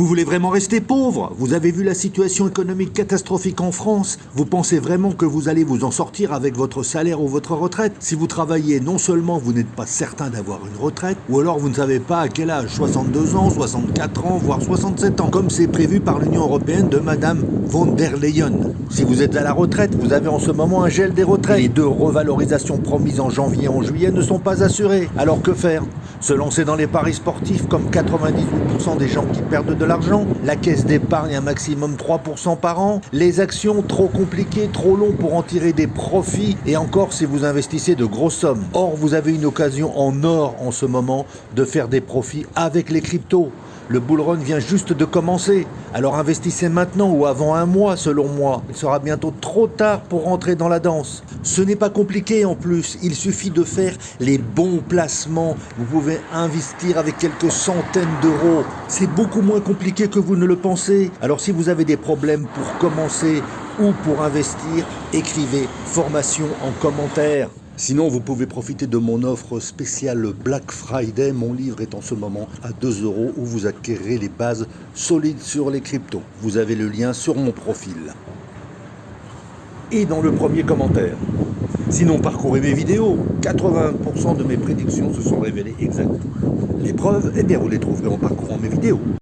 Vous voulez vraiment rester pauvre? Vous avez vu la situation économique catastrophique en France? Vous pensez vraiment que vous allez vous en sortir avec votre salaire ou votre retraite? Si vous travaillez, non seulement vous n'êtes pas certain d'avoir une retraite, ou alors vous ne savez pas à quel âge, 62 ans, 64 ans, voire 67 ans, comme c'est prévu par l'Union européenne de Madame von der Leyen. Si vous êtes à la retraite, vous avez en ce moment un gel des retraites. Les 2 revalorisations promises en janvier et en juillet ne sont pas assurées. Alors que faire? Se lancer dans les paris sportifs comme 98% des gens qui perdent de l'argent? La caisse d'épargne un maximum 3% par an? Les actions trop compliquées, trop long pour en tirer des profits? Et encore si vous investissez de grosses sommes. Or, vous avez une occasion en or en ce moment de faire des profits avec les cryptos. Le bull run vient juste de commencer, alors investissez maintenant ou avant un mois selon moi. Il sera bientôt trop tard pour rentrer dans la danse. Ce n'est pas compliqué en plus, il suffit de faire les bons placements. Vous pouvez investir avec quelques centaines d'euros. C'est beaucoup moins compliqué que vous ne le pensez. Alors si vous avez des problèmes pour commencer ou pour investir, écrivez formation en commentaire. Sinon, vous pouvez profiter de mon offre spéciale Black Friday. Mon livre est en ce moment à 2 € où vous acquérez les bases solides sur les cryptos. Vous avez le lien sur mon profil. Et dans le premier commentaire. Sinon, parcourez mes vidéos. 80% de mes prédictions se sont révélées exactes. Les preuves, eh bien, vous les trouverez en parcourant mes vidéos.